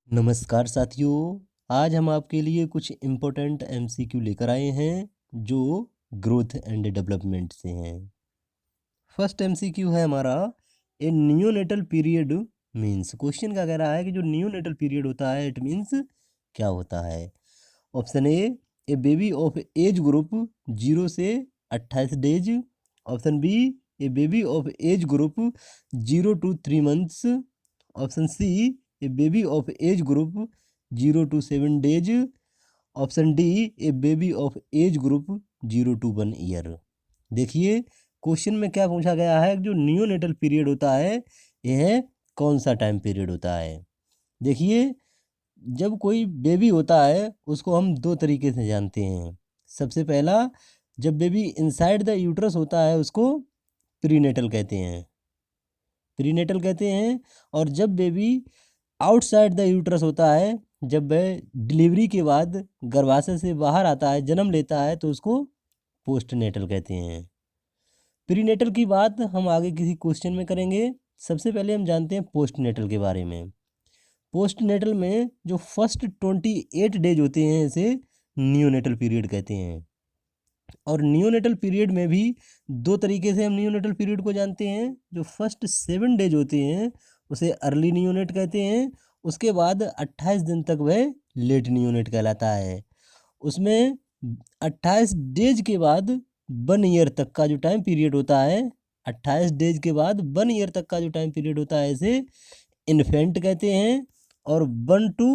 नमस्कार साथियों। आज हम आपके लिए कुछ इम्पोर्टेंट एमसीक्यू लेकर आए हैं जो ग्रोथ एंड डेवलपमेंट से हैं। फर्स्ट एमसीक्यू है हमारा, ए नियोनेटल पीरियड मीन्स। क्वेश्चन क्या कह रहा है कि जो नियोनेटल पीरियड होता है इट मीन्स क्या होता है। Option A baby of age group 0 से 28 days. Option B a baby of age group 0 to 3 months। Option C a baby of age group 0 to 7 days। Option D a baby of age group 0 to 1 year। देखिए question में क्या पूछा गया है, जो neonatal period होता है यह कौन सा टाइम पीरियड होता है। देखिए जब कोई बेबी होता है उसको हम दो तरीके से जानते हैं। सबसे पहला, जब बेबी इनसाइड द यूट्रस होता है उसको प्रीनेटल कहते हैं, प्रीनेटल कहते हैं। और जब बेबी आउटसाइड द यूट्रस होता है, जब वह डिलीवरी के बाद गर्भाशय से बाहर आता है, जन्म लेता है, तो उसको पोस्टनेटल कहते हैं। प्रीनेटल की बात हम आगे किसी क्वेश्चन में करेंगे। सबसे पहले हम जानते हैं पोस्टनेटल के बारे में। पोस्टनेटल में जो फर्स्ट 28 डेज होते हैं इसे नियोनेटल पीरियड कहते हैं। और नियोनेटल पीरियड में भी दो तरीके से हम नियोनेटल पीरियड को जानते हैं। जो फर्स्ट 7 डेज होते हैं उसे अर्ली नियोनेट कहते हैं। उसके बाद 28 दिन तक वह लेट नियोनेट कहलाता है। उसमें 28 डेज के बाद 1 ईयर तक का जो टाइम पीरियड होता है, 28 डेज के बाद 1 ईयर तक का जो टाइम पीरियड होता है इसे इन्फेंट कहते हैं। और 1 to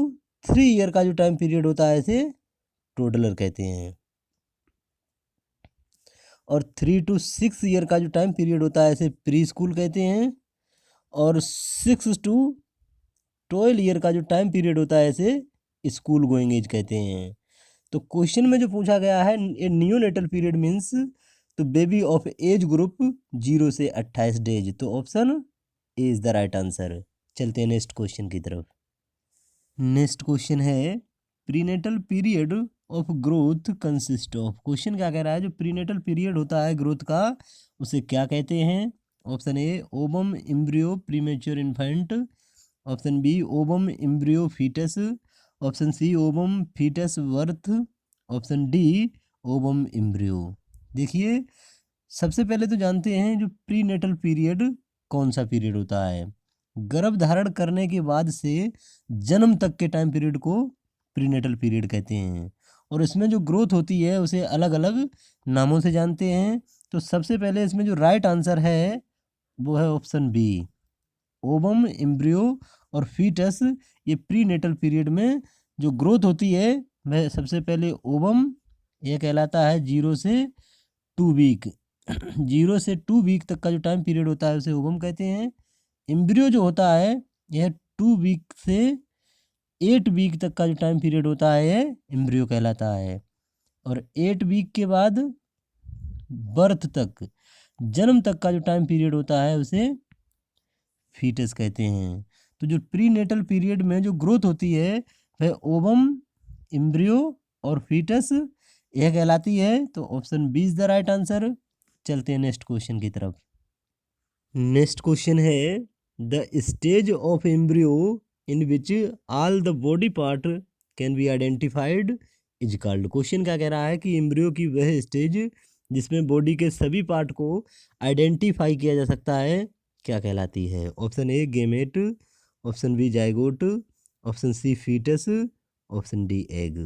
3 ईयर का जो टाइम पीरियड होता है इसे टोडलर कहते हैं। और 3 to 6 ईयर का जो टाइम पीरियड होता है इसे प्री स्कूल कहते हैं। और 6 to 12 ईयर का जो टाइम पीरियड होता है इसे स्कूल गोइंग एज कहते हैं। तो क्वेश्चन में जो पूछा गया है ए नियोनेटल पीरियड मीन्स तो बेबी ऑफ एज ग्रुप 0 से 28 डेज। तो option A is the right answer. चलते हैं नेक्स्ट क्वेश्चन की तरफ। नेक्स्ट क्वेश्चन है prenatal period of growth consist of. क्वेश्चन क्या कह रहा है, जो प्रीनेटल पीरियड होता है ग्रोथ का उसे क्या कहते हैं। Option A ovum embryo premature infant. Option B ovum embryo foetus. Option C ovum foetus birth. Option D ovum embryo. देखिए सबसे पहले तो जानते हैं जो प्रीनेटल पीरियड कौन सा पीरियड होता है। गर्भ धारण करने के बाद से जन्म तक के टाइम पीरियड को प्रीनेटल पीरियड कहते हैं। और इसमें जो ग्रोथ होती है उसे अलग अलग नामों से जानते हैं। तो सबसे पहले इसमें जो राइट आंसर है वो है ऑप्शन बी, ओवम एम्ब्रियो और फीटस। ये प्रीनेटल पीरियड में जो ग्रोथ होती है वह सबसे पहले ओवम, यह कहलाता है 0 से 2 वीक। 0 से 2 वीक तक का जो टाइम पीरियड होता है उसे ओवम कहते हैं। एम्ब्रियो जो होता है यह 2 वीक से 8 वीक तक का जो टाइम पीरियड होता है यह एम्ब्रियो कहलाता है। और 8 वीक के बाद बर्थ तक, जन्म तक का जो टाइम पीरियड होता है उसे फीटस कहते हैं। तो जो प्रीनेटल पीरियड में जो ग्रोथ होती है वह ओवम, एम्ब्रियो और फीटस यह कहलाती है। तो option B is the right answer. चलते हैं नेक्स्ट क्वेश्चन की तरफ। नेक्स्ट क्वेश्चन है the stage of embryo in which all the body part can be identified is called. Question क्या कह रहा है कि एम्ब्रियो की वह स्टेज जिसमें बॉडी के सभी पार्ट को आइडेंटिफाई किया जा सकता है क्या कहलाती है। Option A gamete. Option B zygote. Option C foetus. Option D egg.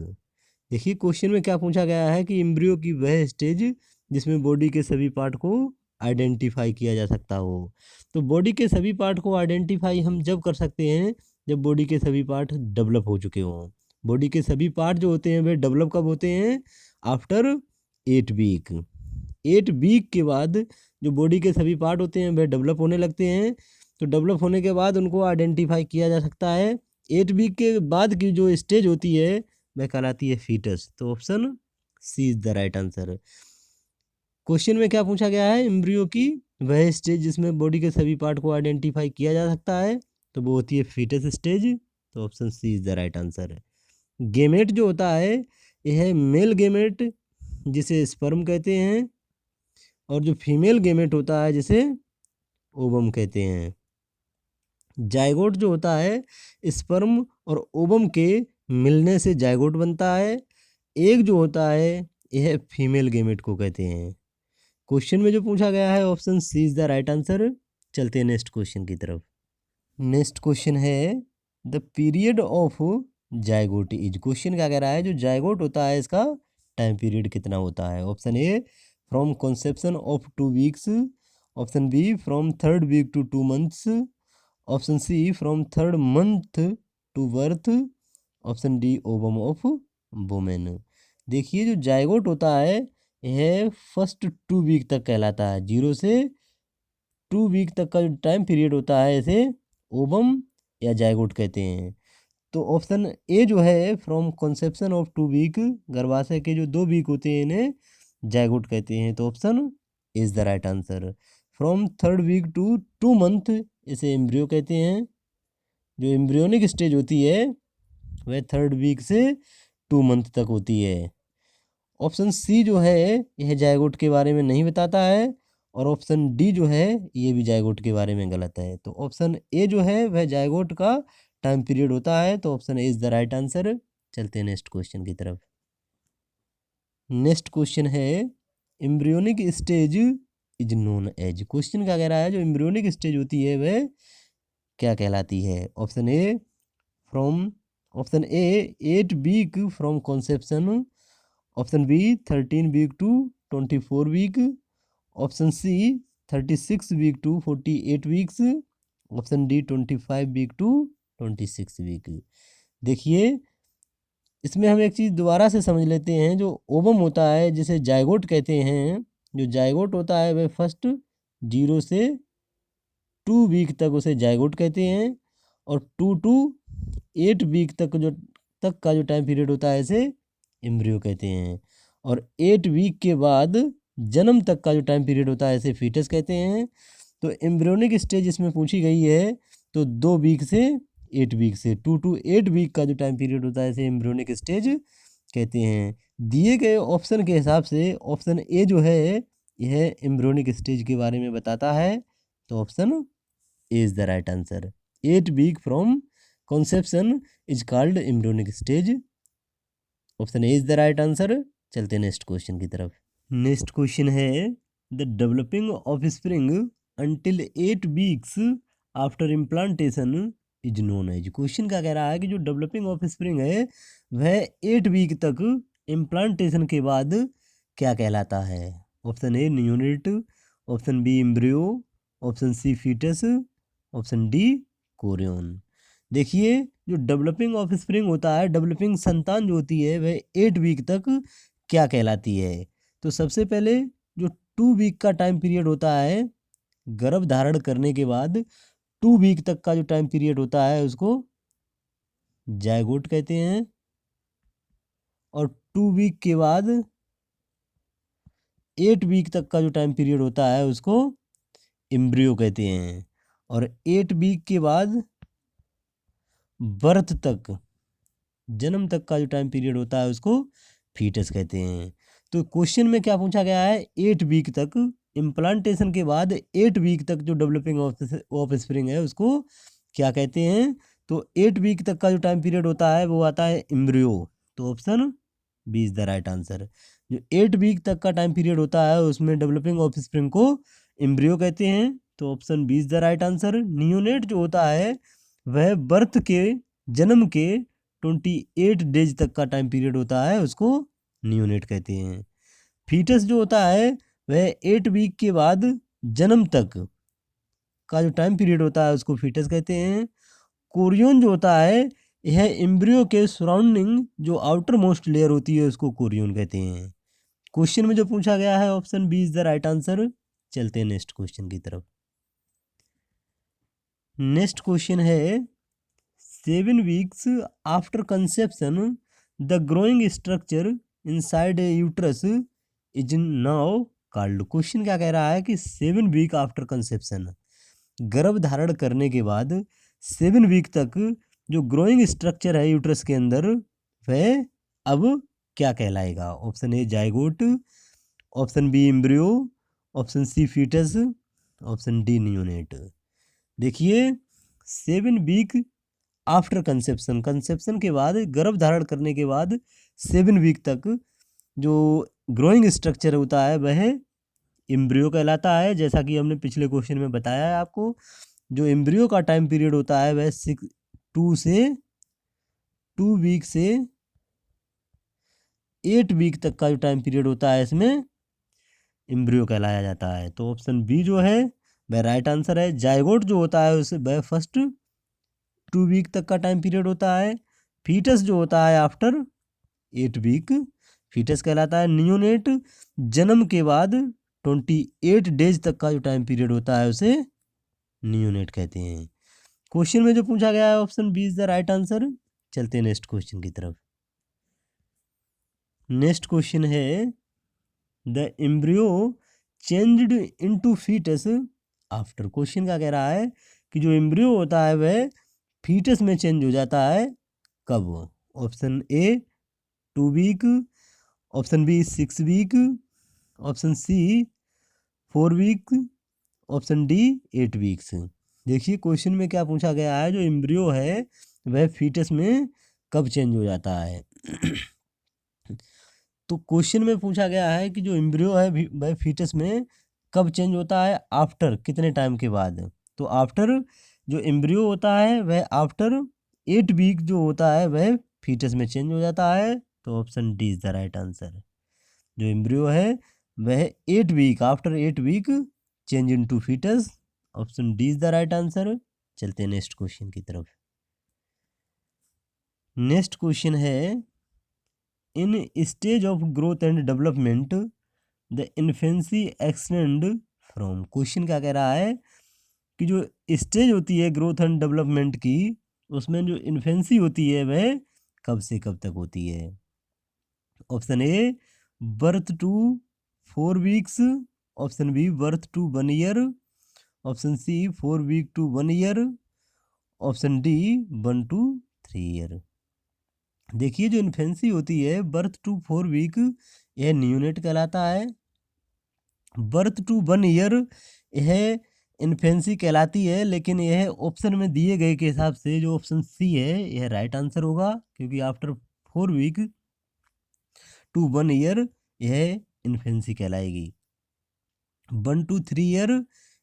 देखिए क्वेश्चन में क्या पूछा गया है कि एम्ब्रियो की वह स्टेज जिसमें बॉडी के सभी पार्ट को आइडेंटिफाई किया जा सकता हो। तो बॉडी के सभी पार्ट को आइडेंटिफाई हम जब कर सकते हैं जब बॉडी के सभी पार्ट डेवलप हो चुके हों। बॉडी के सभी पार्ट जो होते हैं वे डेवलप कब होते हैं, आफ्टर 8 वीक। 8 वीक के बाद जो बॉडी के सभी पार्ट होते हैं वे डेवलप होने लगते हैं। तो डेवलप होने के बाद उनको आइडेंटिफाई किया जा सकता है। 8 वीक के बाद की जो स्टेज होती है वह कहलाती है फीटस। तो option C is the right answer. Question में क्या पूछा गया है, एम्ब्रियो की वह स्टेज जिसमें बॉडी के सभी पार्ट को आइडेंटिफाई किया जा सकता है, तो वो होती है फीटस स्टेज। तो option C is the right answer. Gamete जो होता है यह है मेल गेमेट जिसे स्पर्म कहते हैं, और जो फीमेल गेमेट होता है जिसे ओवम कहते हैं। जाइगोट जो होता है स्पर्म और ओवम के मिलने से जायगोट बनता है। एग जो होता है यह फीमेल गेमेट को कहते हैं। क्वेश्चन में जो पूछा गया है option C is the right answer. चलते हैं नेक्स्ट क्वेश्चन की तरफ। नेक्स्ट क्वेश्चन है the period of zygote is. Question क्या कह रहा है, जो जायगोट होता है इसका टाइम पीरियड कितना होता है। Option A from conception of 2 weeks, option B from 3rd week to 2 months, option C from 3rd month to birth, option D ovum of women. देखिए जो जायगोट होता है यह फर्स्ट 2 वीक तक कहलाता है। 0 से 2 वीक तक का जो टाइम पीरियड होता है इसे ओवम या जायगोट कहते हैं। तो ऑप्शन ए जो है फ्रॉम कंसेप्शन ऑफ 2 वीक, गर्भाशय के जो 2 वीक होते हैं इन्हें जायगोट कहते हैं। तो option is the right answer. From 3rd week to 2 month इसे एम्ब्रियो कहते हैं। जो एम्ब्रियोनिक स्टेज होती है वह 3rd वीक से 2 मंथ तक होती है। ऑप्शन सी जो है यह जायगोट के बारे में नहीं बताता है, और ऑप्शन डी जो है ये भी जायगोट के बारे में गलत है। तो ऑप्शन ए जो है वह जायगोट का टाइम पीरियड होता है। तो option A is the right answer. चलते हैं नेक्स्ट क्वेश्चन की तरफ। नेक्स्ट क्वेश्चन है embryonic stage is known as. Question क्या कह रहा है, जो एम्ब्रियोनिक स्टेज होती है वह क्या कहलाती है। Option A from option A 8 week from conception, option B 13 week to 24 week, option C 36 week to 48 weeks, option D 25 week to 26 week. देखिए इसमें हम एक चीज़ दोबारा से समझ लेते हैं। जो ओवम होता है जिसे जायगोट कहते हैं, जो जायगोट होता है वह फर्स्ट 0 से 2 वीक तक उसे जायगोट कहते हैं, और 2 to 8 वीक तक का जो टाइम पीरियड होता है इसे एम्ब्रियो कहते हैं। और 8 वीक के बाद जन्म तक का जो टाइम पीरियड होता है इसे फीटस कहते हैं। तो एम्ब्रियोनिक स्टेज इसमें पूछी गई है तो 2 वीक से 8 वीक से 2 to 8 वीक का जो टाइम पीरियड होता है इसे एम्ब्रियोनिक स्टेज कहते हैं। दिए गए ऑप्शन के हिसाब से ऑप्शन ए जो है यह एम्ब्रियोनिक स्टेज के बारे में बताता है। तो option A is the right answer. 8 week from conception is called embryonic stage. Option A is the right answer. चलते नेक्स्ट क्वेश्चन की तरफ। नेक्स्ट क्वेश्चन है the developing offspring until 8 weeks after implantation is known as. Question क्या कह रहा है कि जो डेवलपिंग ऑफ स्प्रिंग है वह 8 वीक तक इम्प्लांटेशन के बाद क्या कहलाता है। Option A neonate, option B embryo, option C foetus, option D chorion. देखिए जो डेवलपिंग ऑफ स्प्रिंग होता है, डेवलपिंग संतान जो होती है वह 8 वीक तक क्या कहलाती है। तो सबसे पहले जो 2 वीक का टाइम पीरियड होता है गर्भ धारण करने के बाद 2 वीक तक का जो टाइम पीरियड होता है उसको जायगोट कहते हैं, और 2 वीक के बाद 8 वीक तक का जो टाइम पीरियड होता है उसको एम्ब्रियो कहते हैं, और 8 वीक के बाद बर्थ तक जन्म तक का जो टाइम पीरियड होता है उसको फीटस कहते हैं। तो क्वेश्चन में क्या पूछा गया है, 8 वीक तक इम्प्लांटेशन के बाद 8 वीक तक जो डेवलपिंग ऑफ स्प्रिंग है उसको क्या कहते हैं। तो 8 वीक तक का जो टाइम पीरियड होता है वो आता है एम्ब्रियो। तो option B is the right answer. जो 8 वीक तक का टाइम पीरियड होता है उसमें डेवलपिंग ऑफ स्प्रिंग को एम्ब्रियो कहते हैं। तो option B is the right answer. Neonate जो होता है वह बर्थ के जन्म के 28 डेज तक का टाइम पीरियड होता है उसको नियोनेट कहते हैं। फीटस जो होता है वह 8 वीक के बाद जन्म तक का जो टाइम पीरियड होता है उसको फीटस कहते हैं। कोरियन जो होता है यह एम्ब्रियो के सराउंडिंग जो आउटर मोस्ट लेयर होती है उसको कोरियन कहते हैं। क्वेश्चन में जो पूछा गया है option B is the right answer. चलते हैं नेक्स्ट क्वेश्चन की तरफ। नेक्स्ट क्वेश्चन है 7 weeks after conception the growing structure inside a uterus is now called. Question क्या कह रहा है कि 7 वीक आफ्टर कंसेप्शन गर्भ धारण करने के बाद 7 वीक तक जो ग्रोइंग स्ट्रक्चर है यूट्रस के अंदर वह अब क्या कहलाएगा। Option A zygote, option B embryo, option C foetus, option D neonate. देखिए 7 वीक आफ्टर कंसेप्शन, कंसेप्शन के बाद, गर्भ धारण करने के बाद 7 वीक तक जो ग्रोइंग स्ट्रक्चर होता है वह एम्ब्रियो कहलाता है। जैसा कि हमने पिछले क्वेश्चन में बताया है आपको, जो एम्ब्रियो का टाइम पीरियड होता है वह 2 वीक से 8 वीक तक का जो टाइम पीरियड होता है इसमें एम्ब्रियो कहलाया जाता है। तो ऑप्शन बी जो है वह राइट आंसर है। जायगोट जो होता है उसे वह फर्स्ट 2 वीक तक का टाइम पीरियड होता है। फीटस जो होता है आफ्टर 8 वीक फीटस कहलाता है। नियोनेट जन्म के बाद 28 डेज तक का जो टाइम पीरियड होता है उसे नियोनेट कहते हैं। क्वेश्चन में जो पूछा गया है option B is the right answer. चलते हैं नेक्स्ट क्वेश्चन की तरफ। नेक्स्ट क्वेश्चन है the embryo changed into foetus after. Question क्या कह रहा है कि जो एम्ब्रियो होता है वह फीटस में चेंज हो जाता है कब। Option A 2 week, option B 6 week, option C 4 week, option D 8 weeks. देखिए क्वेश्चन में क्या पूछा गया है, जो एम्ब्रियो है वह फीटस में कब चेंज हो जाता है। तो क्वेश्चन में पूछा गया है कि जो एम्ब्रियो है वह फीटस में कब चेंज होता है, आफ्टर कितने टाइम के बाद। तो आफ्टर जो एम्ब्रियो होता है वह आफ्टर 8 वीक जो होता है वह फीटस में चेंज हो जाता है। तो option D is the right answer. जो एम्ब्रियो है वह 8 week after 8 week change into foetus. Option D is the right answer. चलते हैं नेक्स्ट क्वेश्चन की तरफ। नेक्स्ट क्वेश्चन है in stage of growth and development the infancy extend from. Question क्या कह रहा है कि जो स्टेज होती है ग्रोथ एंड डेवलपमेंट की, उसमें जो इन्फेंसी होती है वह कब से कब तक होती है। Option A birth to 4 weeks, option B birth to 1 year, option C 4 week to 1 year, option D 1 to 3 year. देखिए जो इन्फेंसी होती है बर्थ टू 4 वीक यह न्यूनेट कहलाता है। बर्थ टू 1 ईयर यह इन्फेंसी कहलाती है, लेकिन यह ऑप्शन में दिए गए के हिसाब से जो ऑप्शन सी है यह राइट आंसर होगा, क्योंकि आफ्टर 4 वीक टू 1 ईयर यह इन्फेंसी कहलाएगी। 1 टू 3 ईयर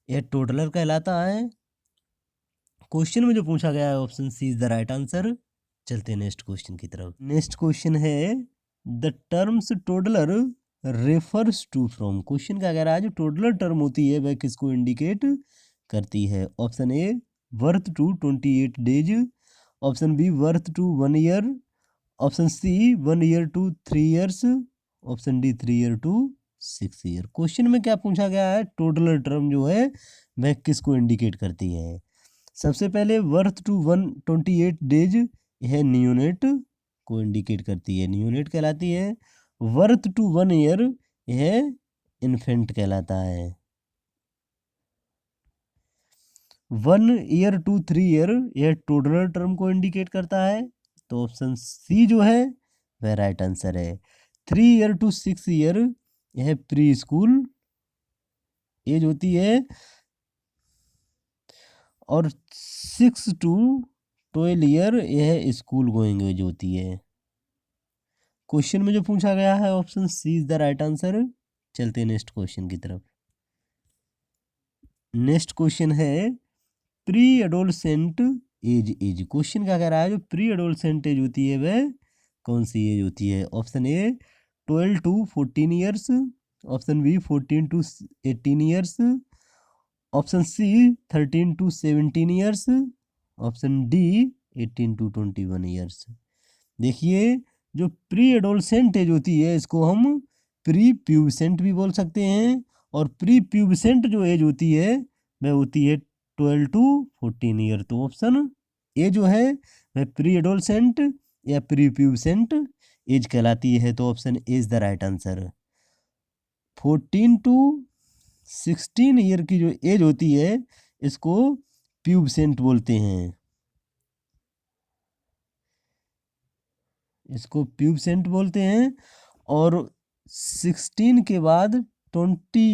यह टोटलर कहलाता है। क्वेश्चन में जो पूछा गया है option C is the right answer. चलते हैं नेक्स्ट क्वेश्चन की तरफ। नेक्स्ट क्वेश्चन है the terms toddler refers to from. Question क्या कह रहा है, जो टोडलर टर्म होती है वह किसको इंडिकेट करती है। Option A birth to 28 days, option B birth to 1 year, option C 1 year to 3 years, option D 3 year to 6 year. Question में क्या पूछा गया है, टोडलर टर्म जो है वह किसको इंडिकेट करती है। सबसे पहले बर्थ टू 128 डेज यह नियोनेट को इंडिकेट करती है, नियोनेट कहलाती है। बर्थ टू 1 ईयर यह इन्फेंट कहलाता है। 1 ईयर टू 3 ईयर यह टोडलर टर्म को इंडिकेट करता है। तो ऑप्शन सी जो है वह राइट आंसर है। 3 ईयर टू 6 ईयर यह प्री स्कूल एज होती है, और 6 टू 12 ईयर यह स्कूल गोइंग एज होती है। क्वेश्चन में जो पूछा गया है option C is the right answer. चलते हैं नेक्स्ट क्वेश्चन की तरफ। नेक्स्ट क्वेश्चन है प्री एडोलसेंट एज। क्वेश्चन क्या कह रहा है, जो प्री एडोलसेंट एज होती है वह कौन सी एज होती है। Option A 12 to 14 years, option B 14 to 18 years, option C 13 to 17 years, option D 18 to 21 years. देखिए जो प्री एडोलसेंट एज होती है इसको हम प्री प्यूबसेंट भी बोल सकते हैं, और प्री प्यूबसेंट जो एज होती है वह होती है 12 टू 14 ईयर। तो ऑप्शन ए जो है वह प्री एडोलसेंट या प्री प्यूबसेंट एज कहलाती है। तो option A is the right answer. 14 to 16 year की जो एज होती है इसको प्यूबसेंट बोलते हैं, इसको प्यूबसेंट बोलते हैं। और 16 के बाद 20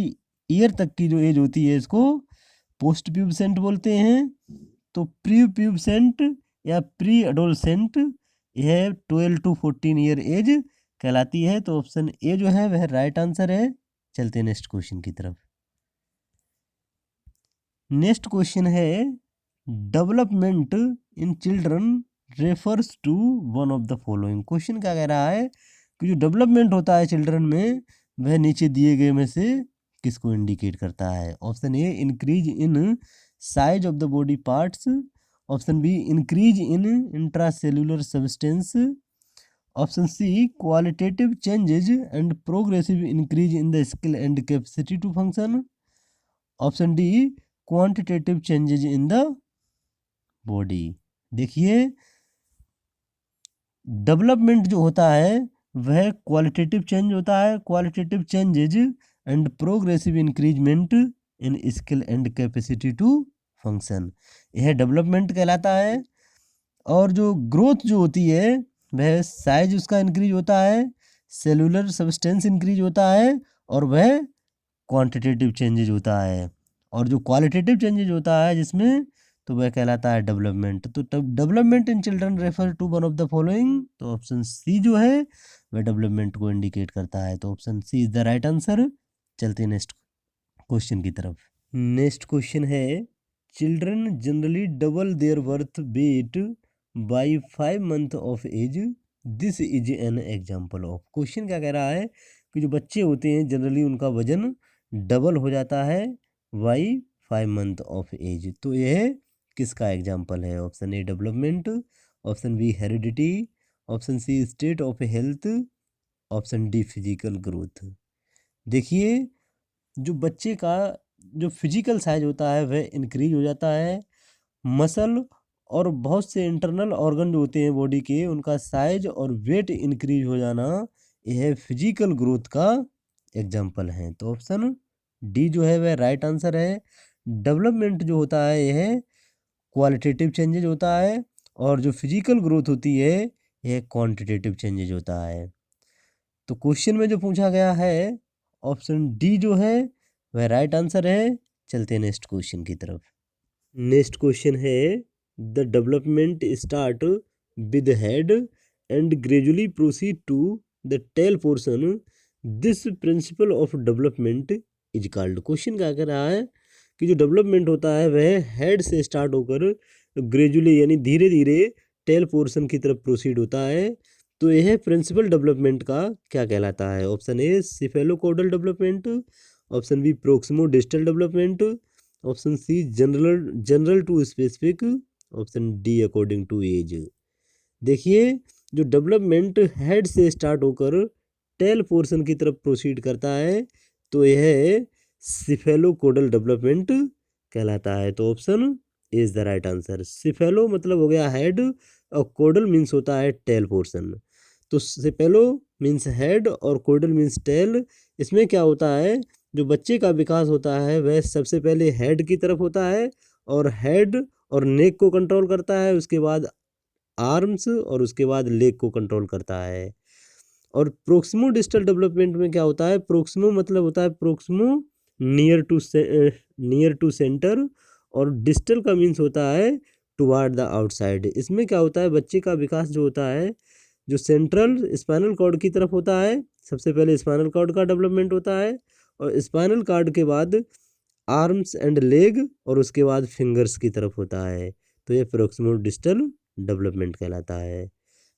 ईयर तक की जो एज होती है इसको पोस्ट प्यूबसेंट बोलते हैं। तो प्री प्यूबसेंट या प्री एडोलसेंट, यह 12 to 14 ईयर एज कहलाती है। तो ऑप्शन ए जो है वह राइट आंसर है। चलते हैं नेक्स्ट क्वेश्चन की तरफ। नेक्स्ट क्वेश्चन है development in children refers to one of the following. Question क्या कह रहा है कि जो डेवलपमेंट होता है चिल्ड्रन में वह नीचे दिए गए में से किसको इंडिकेट करता है। Option A increase in size of the body parts, option B increase in intracellular substance, option C qualitative changes and progressive increase in the skill and capacity to function, option D quantitative changes in the body. देखिए development जो होता है वह qualitative change होता है, qualitative changes and progressive increasement in skill and capacity to function, यह development कहलाता है। और जो ग्रोथ जो होती है वह साइज उसका इंक्रीज होता है, सेलुलर सब्सटेंस इंक्रीज होता है और वह क्वांटिटेटिव चेंजेज होता है। और जो क्वालिटेटिव चेंजेज होता है जिसमें तो वह कहलाता है डेवलपमेंट। तो development in children refer to one of the following, तो ऑप्शन सी जो है वह डेवलपमेंट को इंडिकेट करता है। तो option C is the right answer. चलते हैं नेक्स्ट क्वेश्चन की तरफ। नेक्स्ट क्वेश्चन है children generally double their birth weight by 5 month of age, this is an example of. क्वेश्चन क्या कह रहा है कि जो बच्चे होते हैं जनरली उनका वजन डबल हो जाता है बाई 5 मंथ ऑफ एज। तो यह किसका एग्जाम्पल है। Option A development, option B heredity, option C state of health, option D physical growth. देखिए जो बच्चे का जो फिजिकल साइज होता है वह इंक्रीज हो जाता है, मसल और बहुत से इंटरनल ऑर्गन जो होते हैं बॉडी के उनका साइज और वेट इंक्रीज हो जाना यह फिजिकल ग्रोथ का एग्जाम्पल है। तो ऑप्शन डी जो है वह राइट आंसर है। डेवलपमेंट जो होता है यह क्वालिटेटिव चेंजेज होता है और जो फिजिकल ग्रोथ होती है यह क्वांटिटेटिव चेंजेज होता है। तो क्वेश्चन में जो पूछा गया है ऑप्शन डी जो है वह राइट आंसर है। चलते हैं नेक्स्ट क्वेश्चन की तरफ। नेक्स्ट क्वेश्चन है the development start with head and gradually proceed to the tail portion, this principle of development is called. Question क्या कह रहा है कि जो डेवलपमेंट होता है वह हेड से स्टार्ट होकर ग्रेजुअली यानी धीरे धीरे टेल पोर्शन की तरफ प्रोसीड होता है। तो यह प्रिंसिपल डेवलपमेंट का क्या कहलाता है। Option A cephalocaudal development, option B proximodistal development, option C general to specific, option D according to age. देखिए जो डेवलपमेंट हेड से स्टार्ट होकर टेल पोर्शन की तरफ प्रोसीड करता है तो यह सिफेलोकोडल डेवलपमेंट कहलाता है। तो option is the right answer. Cephalo मतलब हो गया हेड और कोडल मीन्स होता है टेल पोर्शन। तो सिफेलो मीन्स हेड और कोडल मीन्स टेल। इसमें क्या होता है जो बच्चे का विकास होता है वह सबसे पहले हेड की तरफ होता है और हेड और नेक को कंट्रोल करता है, उसके बाद आर्म्स और उसके बाद लेग को कंट्रोल करता है। और प्रोक्सिमो डिस्टल डेवलपमेंट में क्या होता है, प्रोक्सिमो मतलब होता है प्रोक्सिमो नियर टू सेंटर और डिस्टल का मीन्स होता है टुवार्ड द आउटसाइड। इसमें क्या होता है बच्चे का विकास जो होता है जो सेंट्रल स्पाइनल कॉर्ड की तरफ होता है, सबसे पहले स्पाइनल कॉर्ड का डेवलपमेंट होता है और स्पाइनल कॉर्ड के बाद आर्म्स एंड लेग और उसके बाद फिंगर्स की तरफ होता है। तो ये प्रोक्सिमो डिस्टल डेवलपमेंट कहलाता है।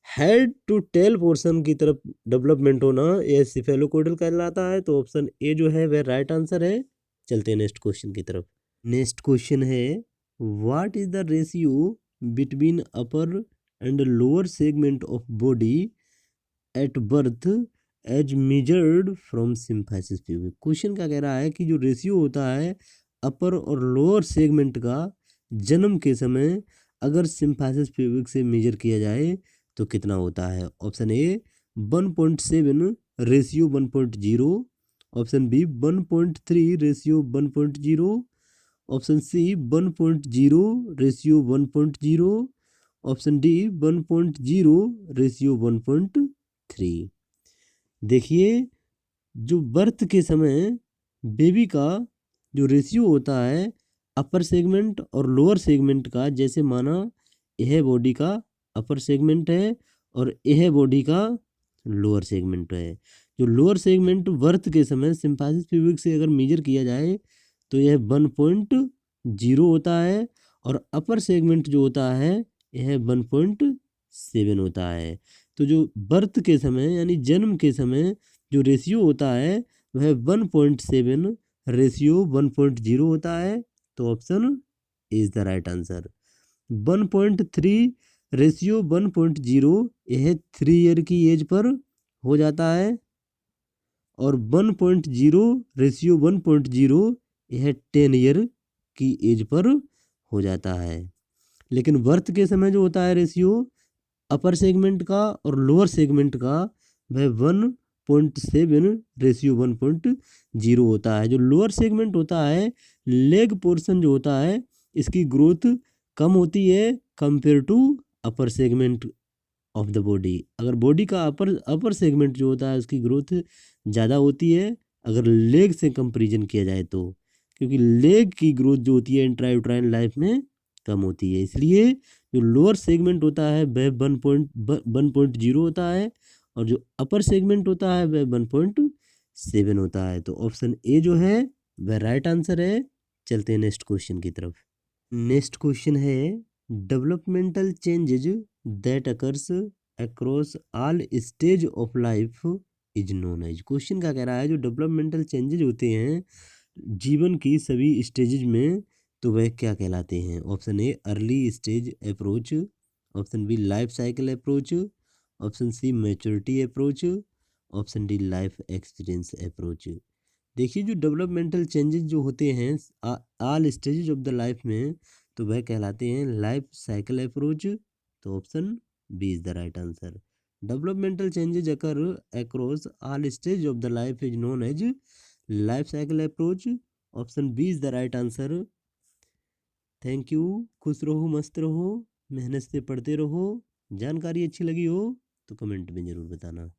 हेड टू टेल पोर्शन की तरफ डेवलपमेंट होना यह सिफेलोकोडल कहलाता है। तो ऑप्शन ए जो है वह राइट आंसर है। चलते हैं नेक्स्ट क्वेश्चन की तरफ। नेक्स्ट क्वेश्चन है what is the ratio between upper and lower segment of body at birth as measured from symphysis pubic. क्वेश्चन क्या कह रहा है कि जो रेशियो होता है अपर और लोअर सेगमेंट का जन्म के समय अगर सिम्फाइसिस प्यूबिक से मेजर किया जाए तो कितना होता है। Option A 1.7 ratio 1.0, option B 1.3 ratio 1.0, option C 1.0 ratio 1.0, option D 1.0 ratio 1.3। देखिए जो बर्थ के समय बेबी का जो रेशियो होता है अपर सेगमेंट और लोअर सेगमेंट का, जैसे माना यह बॉडी का अपर सेगमेंट है और यह बॉडी का लोअर सेगमेंट है। जो लोअर सेगमेंट बर्थ के समय सिम्फाइसिस प्यूबिक से अगर मेजर किया जाए तो यह 1.0 होता है और अपर सेगमेंट जो होता है यह 1.7 होता है। तो जो बर्थ के समय यानी जन्म के समय जो रेशियो होता है वह 1.7 रेशियो 1.0 होता है। तो option is the right answer. 1.3 ratio 1.0 यह 3 ईयर की एज पर हो जाता है और 1.0 रेशियो 1.0 यह 10 ईयर की एज पर हो जाता है। लेकिन बर्थ के समय जो होता है रेशियो अपर सेगमेंट का और लोअर सेगमेंट का वह 1.7 रेशियो 1.0 होता है। जो लोअर सेगमेंट होता है लेग पोर्शन जो होता है इसकी ग्रोथ कम होती है compare to upper segment of the body. अगर बॉडी का अपर सेगमेंट जो होता है उसकी ग्रोथ ज़्यादा होती है अगर लेग से कंपेरिजन किया जाए तो, क्योंकि लेग की ग्रोथ जो होती है इंट्रायूट्राइन लाइफ में कम होती है। इसलिए जो लोअर सेगमेंट होता है वह 1.0 होता है और जो अपर सेगमेंट होता है वह 1.7 होता है। तो ऑप्शन ए जो है वह राइट आंसर है। चलते हैं नेक्स्ट क्वेश्चन की तरफ। नेक्स्ट क्वेश्चन है developmental changes that occurs across all stage of life is known as. Question क्या कह रहा है जो डेवलपमेंटल चेंजेज होते हैं जीवन की सभी स्टेजेज में तो वह क्या कहलाते हैं। Option A early stage approach, option B life cycle approach, option C maturity approach, option D life experience approach. देखिए जो डेवलपमेंटल चेंजेस जो होते हैं all stages of the life में तो वह कहलाते हैं लाइफ साइकिल अप्रोच। तो option B is the right answer. Developmental changes occur across all stage of the life is known as life cycle approach. Option B is the right answer. Thank you. खुश रहो, मस्त रहो, मेहनत से पढ़ते रहो। जानकारी अच्छी लगी हो तो कमेंट में ज़रूर बताना।